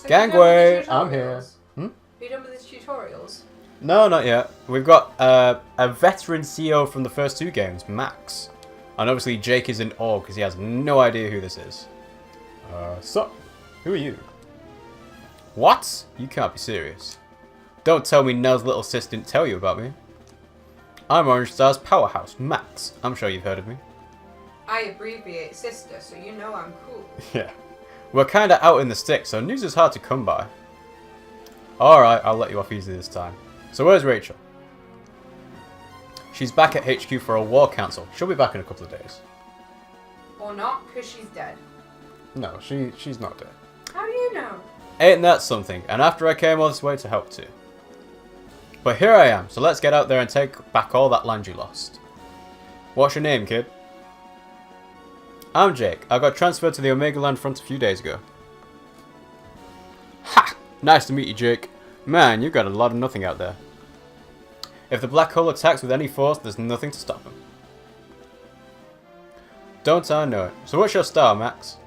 Gangway, I'm here. Are you done with the tutorials? No, not yet. We've got a veteran CEO from the first two games, Max. And obviously Jake is in awe because he has no idea who this is. So, who are you? What? You can't be serious. Don't tell me Nell's little sis didn't tell you about me. I'm Orange Star's powerhouse, Max. I'm sure you've heard of me. I abbreviate sister, so you know I'm cool. Yeah. We're kinda out in the sticks, so news is hard to come by. Alright, I'll let you off easy this time. So where's Rachel? She's back at HQ for a war council. She'll be back in a couple of days. Or not, because she's dead. No, she's not dead. How do you know? Ain't that something? And after I came all this way to help too. But here I am, so let's get out there and take back all that land you lost. What's your name, kid? I'm Jake. I got transferred to the Omega Land front a few days ago. Ha! Nice to meet you, Jake. Man, you've got a lot of nothing out there. If the black hole attacks with any force, there's nothing to stop him. Don't I know it. So what's your style, Max?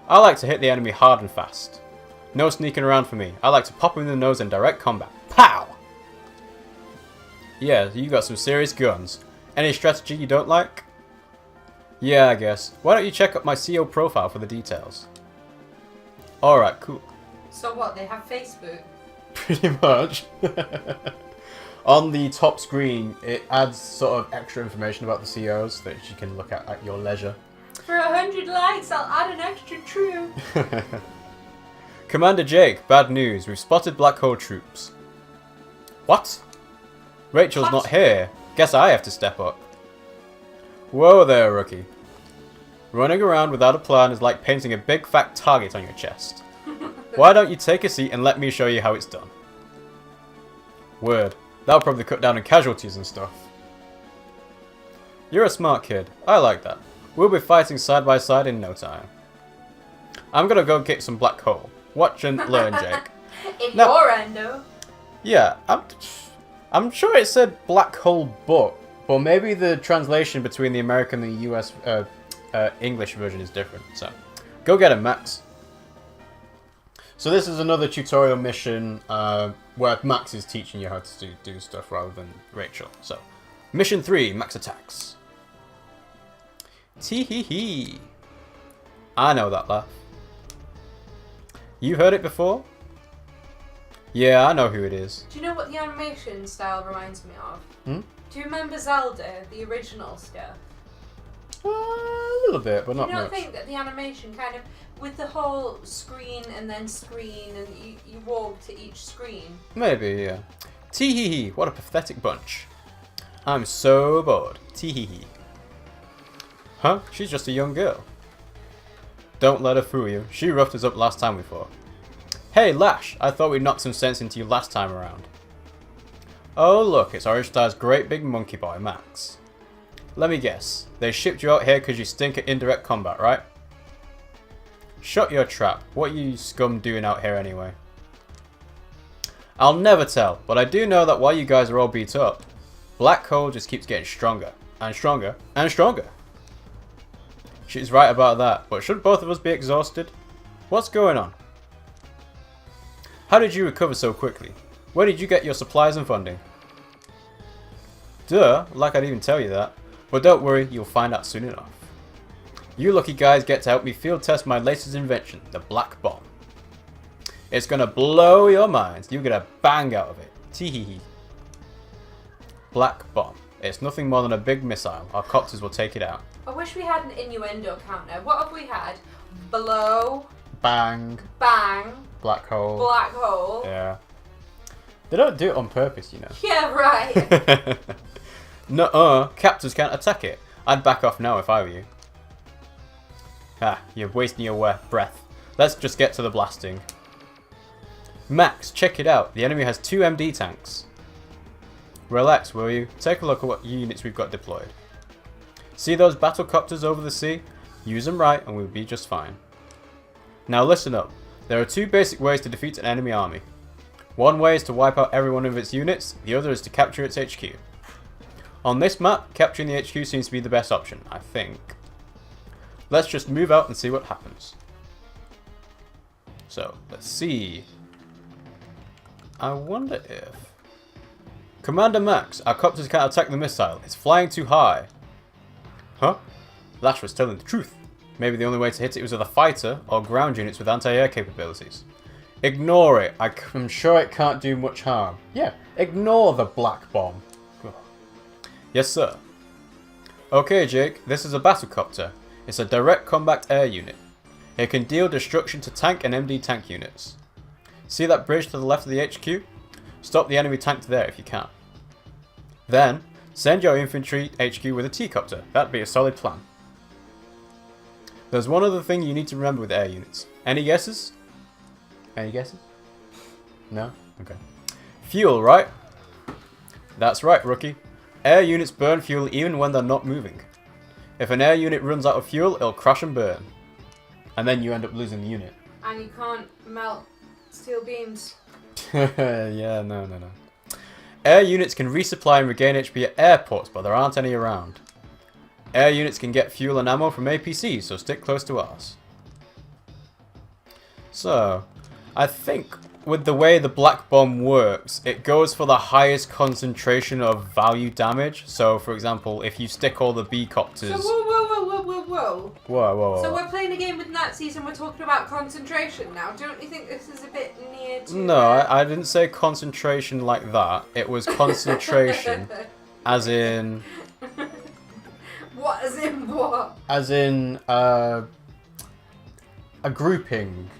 I like to hit the enemy hard and fast. No sneaking around for me. I like to pop him in the nose in direct combat. Pow! Yeah, you got some serious guns. Any strategy you don't like? Yeah, I guess. Why don't you check up my CEO profile for the details? Alright, cool. So what, they have Facebook? Pretty much. On the top screen, it adds sort of extra information about the CEOs that you can look at your leisure. For 100 likes, I'll add an extra true. Commander Jake, bad news. We've spotted black hole troops. What? Rachel's not here. Guess I have to step up. Whoa there, rookie. Running around without a plan is like painting a big fat target on your chest. Why don't you take a seat and let me show you how it's done? Word. That'll probably cut down on casualties and stuff. You're a smart kid. I like that. We'll be fighting side by side in no time. I'm gonna go get some black hole. Watch and learn, Jake. In your endo. Yeah, I'm sure it said black hole book, but maybe the translation between the American and the US English version is different. So, go get him, Max. So this is another tutorial mission where Max is teaching you how to do stuff rather than Rachel. So, mission 3, Max attacks. Tee-hee-hee. I know that laugh. You heard it before? Yeah, I know who it is. Do you know what the animation style reminds me of? Hmm? Do you remember Zelda, the original stuff? A little bit, but not much. Do you not think that the animation kind of, with the whole screen and then screen, and you walk to each screen? Maybe, yeah. Tee-hee-hee, what a pathetic bunch. I'm so bored. Tee-hee-hee. Huh? She's just a young girl. Don't let her fool you. She roughed us up last time we fought. Hey, Lash! I thought we knocked some sense into you last time around. Oh, look, it's Orange Star's great big monkey boy, Max. Let me guess. They shipped you out here because you stink at indirect combat, right? Shut your trap. What are you scum doing out here anyway? I'll never tell, but I do know that while you guys are all beat up, Black Hole just keeps getting stronger, and stronger, and stronger. She's right about that, but should both of us be exhausted? What's going on? How did you recover so quickly? Where did you get your supplies and funding? Duh, like I'd even tell you that. But don't worry, you'll find out soon enough. You lucky guys get to help me field test my latest invention, the Black Bomb. It's gonna blow your minds. You'll get a bang out of it. Tee-hee-hee. Black Bomb. It's nothing more than a big missile. Our copters will take it out. I wish we had an innuendo counter. What have we had? Blow. Bang. Bang. Black hole. Black hole. Yeah. They don't do it on purpose, you know. Yeah, right. Nuh-uh. Captors can't attack it. I'd back off now if I were you. Ah, you're wasting your breath. Let's just get to the blasting. Max, check it out. The enemy has 2 MD tanks. Relax, will you? Take a look at what units we've got deployed. See those battle copters over the sea? Use them right and we'll be just fine. Now listen up. There are 2 basic ways to defeat an enemy army. One way is to wipe out every one of its units, the other is to capture its HQ. On this map, capturing the HQ seems to be the best option, I think. Let's just move out and see what happens. So, let's see. I wonder if... Commander Max, our copters can't attack the missile. It's flying too high. Huh? Lash was telling the truth. Maybe the only way to hit it was with a fighter or ground units with anti-air capabilities. Ignore it. I'm sure it can't do much harm. Yeah, ignore the black bomb. Yes, sir. Okay, Jake, this is a battlecopter. It's a direct combat air unit. It can deal destruction to tank and MD tank units. See that bridge to the left of the HQ? Stop the enemy tank there if you can. Then, send your infantry HQ with a T-copter. That'd be a solid plan. There's one other thing you need to remember with air units. Any guesses? Any guesses? No? Okay. Fuel, right? That's right, rookie. Air units burn fuel even when they're not moving. If an air unit runs out of fuel, it'll crash and burn. And then you end up losing the unit. And you can't melt steel beams. Yeah, no. Air units can resupply and regain HP at airports, but there aren't any around. Air units can get fuel and ammo from APCs, so stick close to ours. So, I think with the way the black bomb works, it goes for the highest concentration of value damage. So, for example, if you stick all the B-copters... So, whoa. Whoa. So we're playing a game with Nazis and we're talking about concentration now. Don't you think this is a bit near to... No, I didn't say concentration like that. It was concentration as in... What? As in what? As in, a grouping.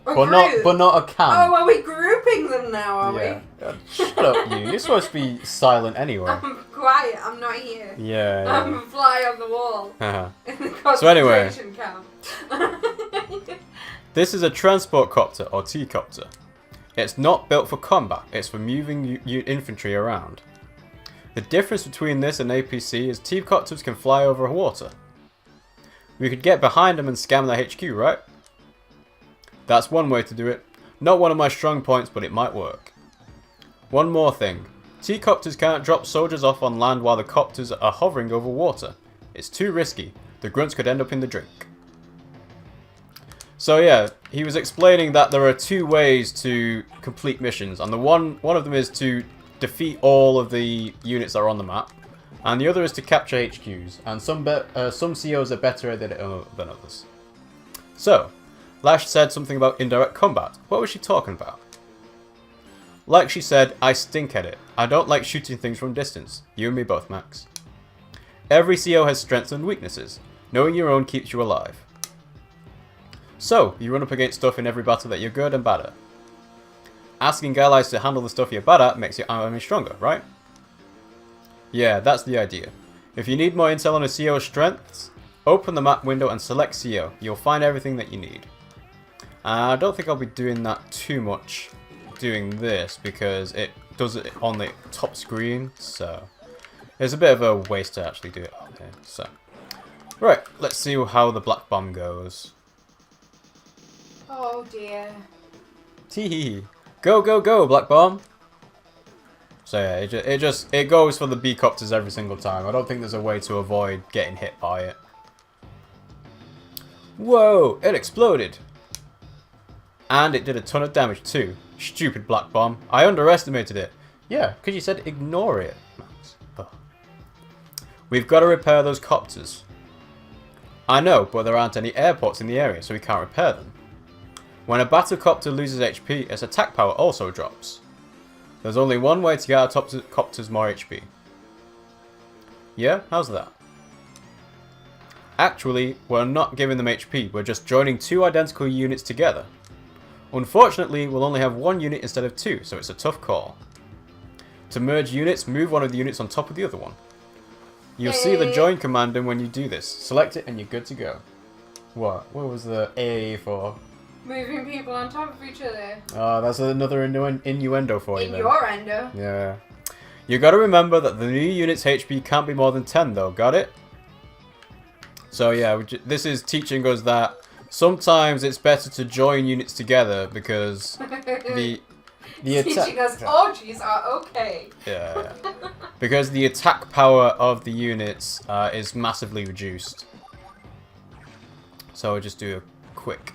A But group? not a camp. Oh, are we grouping them now, are we? Shut up, you. You're supposed to be silent anyway. I'm quiet, I'm not here. Yeah. I'm a fly on the wall. In the concentration So anyway. camp. This is a transport copter, or T-copter. It's not built for combat, it's for moving infantry around. The difference between this and APC is T-copters can fly over water. We could get behind them and scam their HQ, right? That's one way to do it. Not one of my strong points, but it might work. One more thing. T-copters can't drop soldiers off on land while the copters are hovering over water. It's too risky. The grunts could end up in the drink. So yeah, he was explaining that there are two ways to complete missions, and one of them is to defeat all of the units that are on the map, and the other is to capture HQs, and some COs are better at it than others. So, Lash said something about indirect combat. What was she talking about? Like she said, I stink at it. I don't like shooting things from distance. You and me both, Max. Every CO has strengths and weaknesses. Knowing your own keeps you alive. So, you run up against stuff in every battle that you're good and bad at. Asking allies to handle the stuff you're bad at makes your army stronger, right? Yeah, that's the idea. If you need more intel on a CO's strengths, open the map window and select CO. You'll find everything that you need. I don't think I'll be doing that too much doing this because it does it on the top screen, so it's a bit of a waste to actually do it. Okay, so right, let's see how the black bomb goes. Oh dear. Tee go black bomb. So yeah, it goes for the B-copters every single time. I don't think there's a way to avoid getting hit by it. Whoa, it exploded. And it did a ton of damage too. Stupid black bomb. I underestimated it. Yeah, because you said ignore it, Max. Oh. We've got to repair those copters. I know, but there aren't any airports in the area, so we can't repair them. When a battlecopter loses HP, its attack power also drops. There's only one way to get our copters more HP. Yeah? How's that? Actually, we're not giving them HP, we're just joining two identical units together. Unfortunately, we'll only have one unit instead of two, so it's a tough call. To merge units, move one of the units on top of the other one. You'll see the join command when you do this. Select it and you're good to go. What? What was the A for? Moving people on top of each other. Oh, that's another innuendo for you then. Innuendo? Yeah. You gotta remember that the new unit's HP can't be more than 10 though, got it? So yeah, this is teaching us that sometimes it's better to join units together because the attack... Teaching us orgies are okay. Yeah. Because the attack power of the units is massively reduced. So I'll just do a quick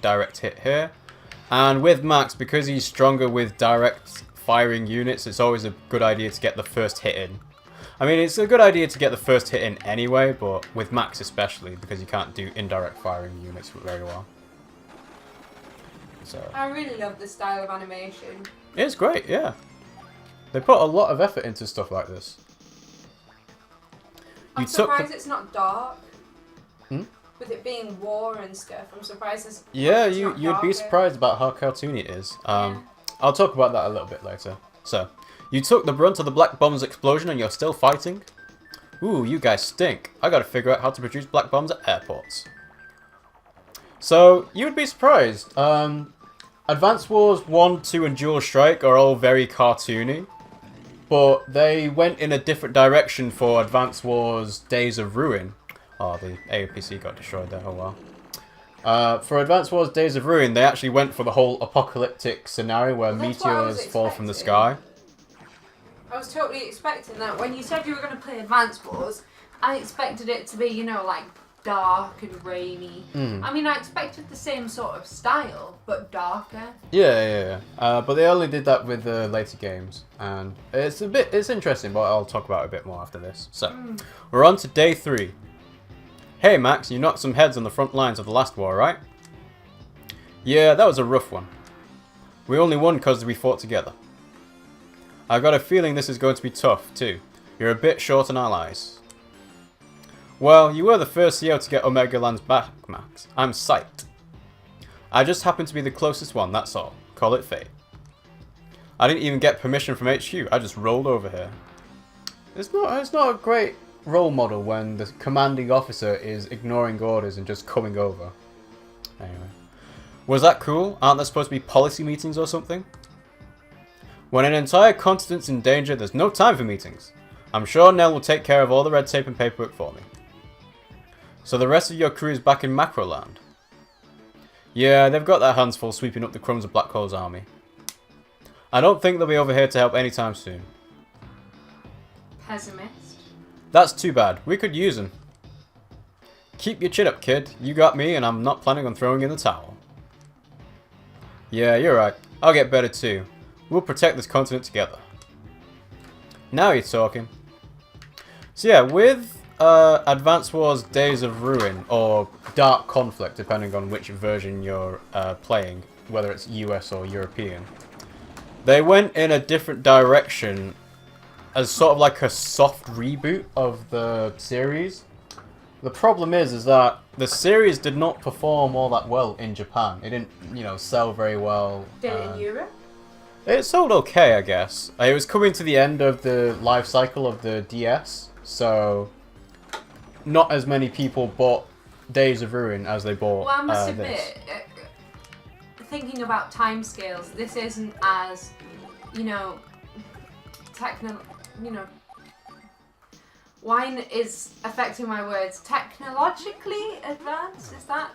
direct hit here. And with Max, because he's stronger with direct firing units, it's always a good idea to get the first hit in. I mean, it's a good idea to get the first hit in anyway, but with Max especially, because you can't do indirect firing units very well. So I really love this style of animation. it's great, yeah. They put a lot of effort into stuff like this. I'm surprised it's not dark. With it being war and stuff, I'm surprised it's you'd be surprised about how cartoony it is. I'll talk about that a little bit later. So, you took the brunt of the black bomb's explosion and you're still fighting? Ooh, you guys stink. I gotta figure out how to produce black bombs at airports. So, you would be surprised. Advance Wars 1, 2 and Dual Strike are all very cartoony. But they went in a different direction for Advance Wars Days of Ruin. Oh, the AOPC got destroyed there, oh well. For Advance Wars Days of Ruin, they actually went for the whole apocalyptic scenario where meteors fall from the sky. I was totally expecting that. When you said you were going to play Advance Wars, I expected it to be, you know, like dark and rainy. I mean, I expected the same sort of style, but darker. Yeah. But they only did that with the later games. And it's interesting, but I'll talk about it a bit more after this. So, we're on to day 3. Hey Max, you knocked some heads on the front lines of the last war, right? Yeah, that was a rough one. We only won because we fought together. I got a feeling this is going to be tough, too. You're a bit short on allies. Well, you were the first CO to get Omega Lands back, Max. I'm psyched. I just happened to be the closest one, that's all. Call it fate. I didn't even get permission from HQ, I just rolled over here. It's not a great role model when the commanding officer is ignoring orders and just coming over. Anyway. Was that cool? Aren't there supposed to be policy meetings or something? When an entire continent's in danger, there's no time for meetings. I'm sure Nell will take care of all the red tape and paperwork for me. So the rest of your crew is back in Macroland? Yeah, they've got their hands full sweeping up the crumbs of Black Hole's army. I don't think they'll be over here to help anytime soon. Pessimist. That's too bad. We could use them. Keep your chin up, kid. You got me, and I'm not planning on throwing in the towel. Yeah, you're right. I'll get better too. We'll protect this continent together. Now you're talking. So yeah, with Advance Wars Days of Ruin, or Dark Conflict, depending on which version you're playing, whether it's US or European, they went in a different direction as sort of like a soft reboot of the series. The problem is that the series did not perform all that well in Japan. It didn't, sell very well. Did it in Europe? It sold okay, I guess. It was coming to the end of the life cycle of the DS, so not as many people bought Days of Ruin as they bought Well, I must this. admit, thinking about timescales, this isn't as, wine is affecting my words. Technologically advanced, is that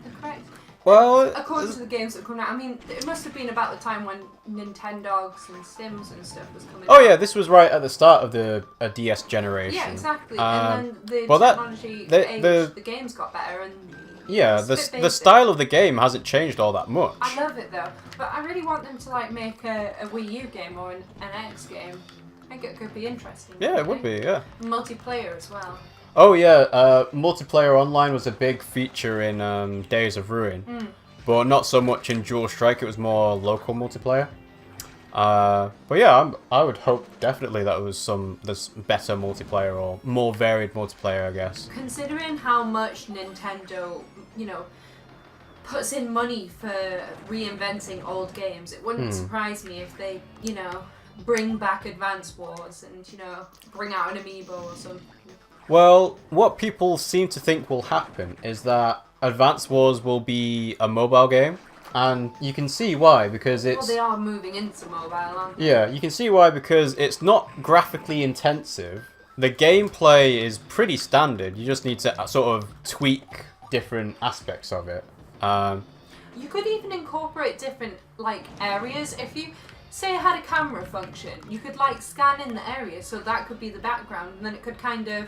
the correct? Well, according to the games that come out, I mean, it must have been about the time when Nintendogs and Sims and stuff was coming out. Oh yeah, this was right at the start of the DS generation. Yeah, exactly. And then the well, technology the games got better and yeah, the style of the game hasn't changed all that much. I love it though, but I really want them to make a Wii U game or an X game. I think it could be interesting. Yeah, it would be. Yeah. Multiplayer as well. Oh yeah, multiplayer online was a big feature in Days of Ruin, but not so much in Dual Strike. It was more local multiplayer. But yeah, I would hope definitely that there's better multiplayer or more varied multiplayer, I guess. Considering how much Nintendo, puts in money for reinventing old games, it wouldn't surprise me if they, bring back Advance Wars and, bring out an amiibo or something. Well, what people seem to think will happen is that Advance Wars will be a mobile game, and you can see why, because it's... Well, they are moving into mobile, aren't they? Yeah, you can see why, because it's not graphically intensive. The gameplay is pretty standard. You just need to sort of tweak different aspects of it. You could even incorporate different, areas. If you... say it had a camera function, you could scan in the area, so that could be the background, and then it could kind of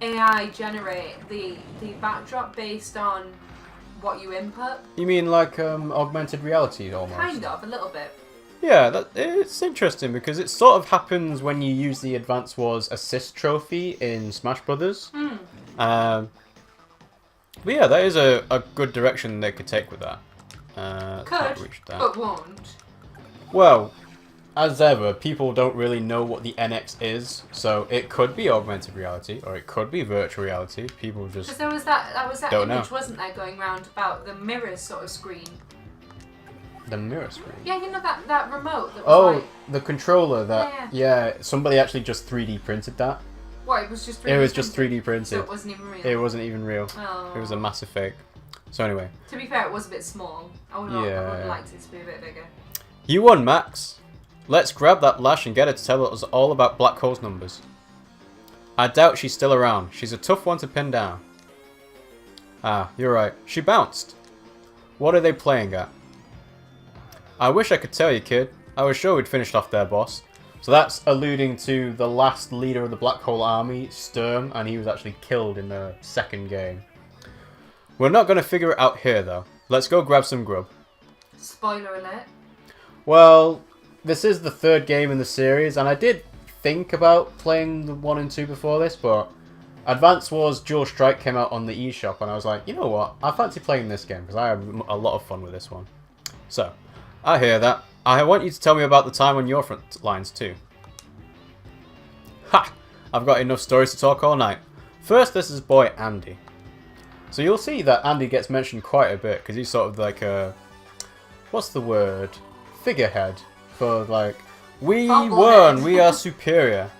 AI generate the backdrop based on what you input. You mean like augmented reality almost? Kind of, a little bit. Yeah, it's interesting because it sort of happens when you use the Advance Wars assist trophy in Smash Brothers. But yeah, that is a good direction they could take with that. Could, but won't. Well, as ever, people don't really know what the NX is, so it could be augmented reality or it could be virtual reality. People just because there was that don't image, know. wasn't there, going round about the mirrors sort of screen. The mirror screen. Yeah, you know that remote that was the controller that somebody actually just 3D printed that. What, it was just 3D It was just 3D printed. So it wasn't even real. It wasn't even real. Oh. It was a massive fake. So anyway. To be fair, it was a bit small. I would have liked it to be a bit bigger. You won, Max. Let's grab that Lash and get her to tell us all about Black Hole's numbers. I doubt she's still around. She's a tough one to pin down. Ah, you're right. She bounced. What are they playing at? I wish I could tell you, kid. I was sure we'd finished off their boss. So that's alluding to the last leader of the Black Hole Army, Sturm, and he was actually killed in the second game. We're not going to figure it out here, though. Let's go grab some grub. Spoiler alert. Well, this is the third game in the series, and I did think about playing the 1 and 2 before this, but Advance Wars Dual Strike came out on the eShop, and I was like, you know what? I fancy playing this game, because I have a lot of fun with this one. So, I hear that. I want you to tell me about the time on your front lines too. Ha! I've got enough stories to talk all night. First, this is boy Andy. So you'll see that Andy gets mentioned quite a bit because he's sort of like a, what's the word? Figurehead for like, we won, we are superior.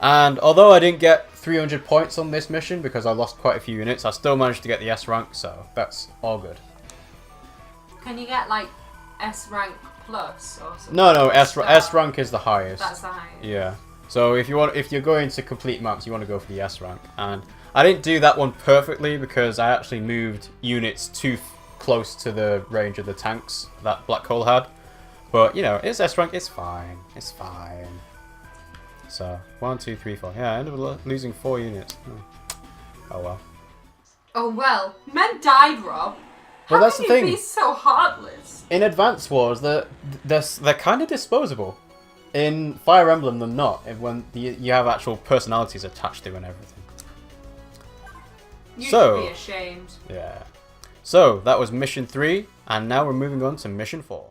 And although I didn't get 300 points on this mission because I lost quite a few units, I still managed to get the S rank, so that's all good. Can you get like S rank plus or something? No, S rank is the highest. That's the highest. Yeah. So if you're going to complete maps, you want to go for the S rank. And I didn't do that one perfectly because I actually moved units too close to the range of the tanks that Black Hole had. But you know, it's S rank. It's fine. It's fine. So 1, 2, 3, 4. Yeah, I ended up losing 4 units. Oh well. Oh well. Men died, Rob. Well, How that's can the thing. you be so heartless? In Advance Wars, they're kind of disposable. In Fire Emblem, they're not. When you have actual personalities attached to and everything. You So, should be ashamed. Yeah. So that was mission 3, and now we're moving on to mission 4.